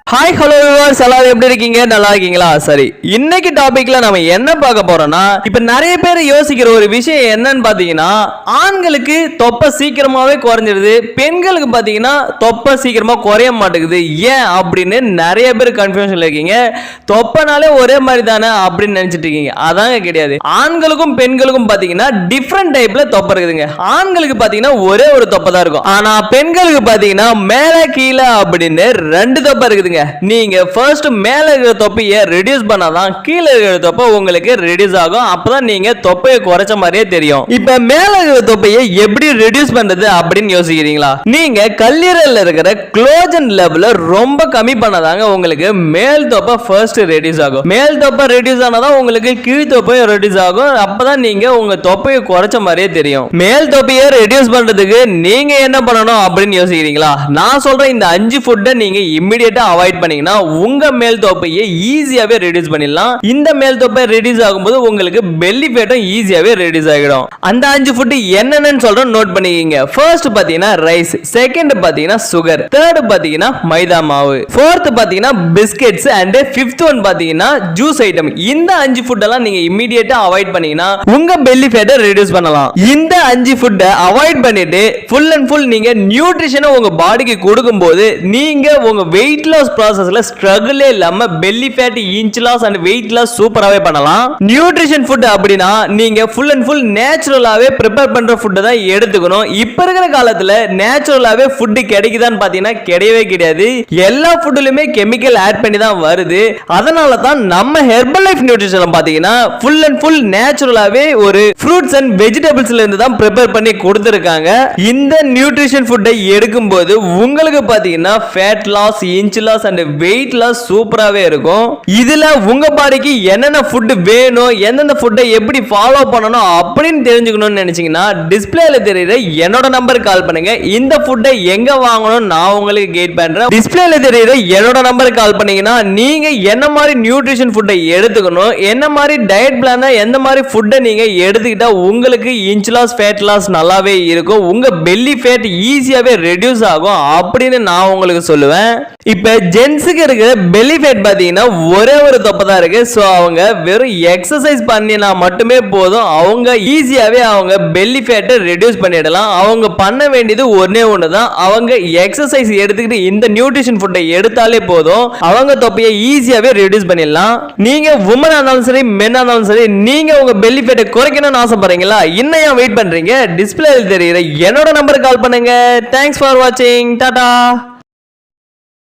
Hi hello viewers, எல்லாரும் எப்படி இருக்கீங்க? நல்லா இருக்கீங்களா? சரி, இன்னைக்கு டாபிக்ல நம்ம என்ன பார்க்க போறோம்னா, இப்ப நிறைய பேர் யோசிக்கிற ஒரு விஷயம் என்னன்னு பாத்தீங்கன்னா, ஆண்களுக்கு தொப்பை சீக்கிரமாவே குறைஞ்சிருது, பெண்களுக்கு பாத்தீங்கன்னா தொப்பை சீக்கிரமா குறைய மாட்டேங்குது. ஏன் அப்படின்னு நிறைய பேர் கன்ஃபியூஷன்ல இருக்கீங்க. தொப்பைனாலே ஒரே மாதிரி தானே அப்படின்னு நினைச்சிட்டு இருக்கீங்க. அதாங்க கிடையாது. ஆண்களுக்கும் பெண்களுக்கும் பாத்தீங்கன்னா டிஃப்ரெண்ட் டைப்ல தொப்பை இருக்குதுங்க. ஆண்களுக்கு பாத்தீங்கன்னா ஒரே ஒரு தொப்பை தான் இருக்கும். ஆனா பெண்களுக்கு பாத்தீங்கன்னா மேல கீழே அப்படின்னு ரெண்டு தொப்பை இருக்குதுங்க. நீங்க ஃபர்ஸ்ட் மேல இருக்கிற தொப்பையை ரெடியூஸ் பண்ணாதான் கீழே இருக்கிற தொப்பை உங்களுக்கு ரெடியூஸ் ஆகும். அப்பதான் நீங்க தொப்பையை குறைச்ச மாதிரியே தெரியும். இப்ப மேல இருக்கிற தொப்பையை எப்படி ரெடியூஸ் பண்றது அப்படின்னு யோசிக்கிறீங்களா? நீங்க கல்லீரல்ல இருக்கிற குளோஜன் லெவல ரொம்ப கம்மி பண்ணாதாங்க உங்களுக்கு மேல் தொப்பை ஃபர்ஸ்ட் ரெடியூஸ் ஆகும். மேல் தொப்பை ரெடியூஸ் ஆனாதான் உங்களுக்கு கீழ் தொப்பையும் ரெடியூஸ் ஆகும். அப்பதான் நீங்க உங்க தொப்பையை குறைச்ச மாதிரியே தெரியும். மேல் தொப்பையை ரெடியூஸ் பண்றதுக்கு நீங்க என்ன பண்ணணும் அப்படின்னு யோசிக்கிறீங்களா? நான் சொல்ற இந்த 5 ஃபுட்டை நீங்க இமிடியேட்டா அவாய்ட் பண்ணீங்கன்னா உங்க மேல் தொப்பையை ஈஸியாவே ரெடியூஸ் பண்ணிடலாம். இந்த மேல் தொப்பை ரெடியூஸ் ஆகும்போது உங்களுக்கு பெல்லி ஃபேட்டும் ஈஸியாவே ரெடியூஸ் ஆகிடும். அந்த 5 ஃபுட் என்னன்னு சொல்றோம், நோட் பண்ணிக்கங்க. ஃபர்ஸ்ட் பாத்தீங்கன்னா ரைஸ், செகண்ட் பாத்தீங்கன்னா சுகர், தேர்ட் பாத்தீங்கன்னா மைதா மாவு, ஃபோர்த் பாத்தீங்கன்னா பிஸ்கெட்ஸ் அண்ட் ஃபிஃப்த் ஒன் பாத்தீங்கன்னா ஜூஸ் ஐட்டம். இந்த 5 ஃபுட் எல்லாம் நீங்க இமிடியேட்டா அவாய்ட் பண்ணீங்கன்னா உங்க பெல்லி ஃபேட்டை ரெடியூஸ் பண்ணலாம். இந்த 5 ஃபுட்டை அவாய்ட் பண்ணிட்டு ஃபுல் அண்ட் ஃபுல் நீங்க நியூட்ரிஷனை உங்க பாடிக்கு கொடுக்கும்போது நீங்க உங்க வெயிட் லாஸ் ப்ராசஸ்ல ஸ்ட்ரகிள் இல்லாம belly fat, inch loss and weight loss சூப்பராவே பண்ணலாம். நியூட்ரிஷன் ஃபுட் அப்படினா நீங்க ஃபுல் அண்ட் ஃபுல் நேச்சுரலாவே ப்ரிப்பேர் பண்ற ஃபுட் தான் எடுத்துக்கணும். இப்ப இருக்கிற காலத்துல நேச்சுரலாவே ஃபுட் கிடைக்குதான்னு பாத்தீங்கன்னா கிடையவே கிடையாது. எல்லா ஃபுட்லயுமே கெமிக்கல் ஆட் பண்ணி தான் வருது. அதனால தான் நம்ம ஹெர்பல் லைஃப் நியூட்ரிஷன் பாத்தீங்கன்னா ஃபுல் அண்ட் ஃபுல் நேச்சுரலாவே ஒரு ஃப்ரூட்ஸ் அண்ட் வெஜிடபிள்ஸ்ல இருந்து தான் ப்ரிப்பேர் பண்ணி கொடுத்திருக்காங்க. இந்த நியூட்ரிஷன் ஃபுட்டை எடுக்கும்போது உங்களுக்கு பாத்தீங்கன்னா fat loss, inch loss and weight loss சூப்பராவே இருக்கும். இதுல உங்க பாடிக்கு என்னென்ன ஃபுட் வேணும், எந்தெந்த ஃபுட்டை எப்படி ஃபாலோ பண்ணணும் அப்படின்னு தெரிஞ்சுக்கணும்னு நினைச்சீங்கன்னா டிஸ்பிளேல தெரியுற என்னோட நம்பர் கால் பண்ணுங்க. இந்த ஃபுட்டை எங்க வாங்கணும் நான் உங்களுக்கு கைட் பண்றேன். டிஸ்பிளேல தெரியுற என்னோட நம்பர் கால் பண்ணீங்கன்னா நீங்க என்ன மாதிரி நியூட்ரிஷன் ஃபுட்டை எடுத்துக்கணும், என்ன மாதிரி டயட் பிளான், எந்த மாதிரி ஃபுட்டை நீங்க எடுத்துக்கிட்டா உங்களுக்கு இன்ச் லாஸ், ஃபேட் லாஸ் நல்லாவே இருக்கும், உங்க பெல்லி ஃபேட் ஈஸியாவே ரெடியூஸ் ஆகும் அப்படின்னு நான் உங்களுக்கு சொல்லுவேன். இப்ப ஜென்ஸுக்கு இருக்கிற பெல்லி ஃபேட் பாத்தீங்கன்னா ஒரே ஒரு தொப்பை தான் இருக்கு. சோ அவங்க வெறும் எக்ஸசைஸ் பண்ணினா மட்டுமே போதும், அவங்க ஈஸியாவே அவங்க பெல்லி ஃபேட்டை ரெடியூஸ் பண்ணிடலாம். அவங்க பண்ண வேண்டியது ஒண்ணே ஒண்ணு தான், அவங்க எக்ஸசைஸ் எடுத்துக்கிட்டு இந்த நியூட்ரிஷன் ஃபுட்டை எடுத்தாலே போதும், அவங்க தொப்பையை ஈஸியாவே ரெடியூஸ் பண்ணிடலாம். நீங்க உமன் ஆனாலும் சரி, மென் ஆனாலும் சரி, நீங்க உங்க பெல்லி ஃபேட்டை குறைக்கணும்னு ஆசைப்படுறீங்களா? இன்னும் வெயிட் பண்றீங்க? டிஸ்பிளேல தெரியுற என்னோட நம்பருக்கு கால் பண்ணுங்க. தேங்க்ஸ் ஃபார் வாட்சிங். டாடா.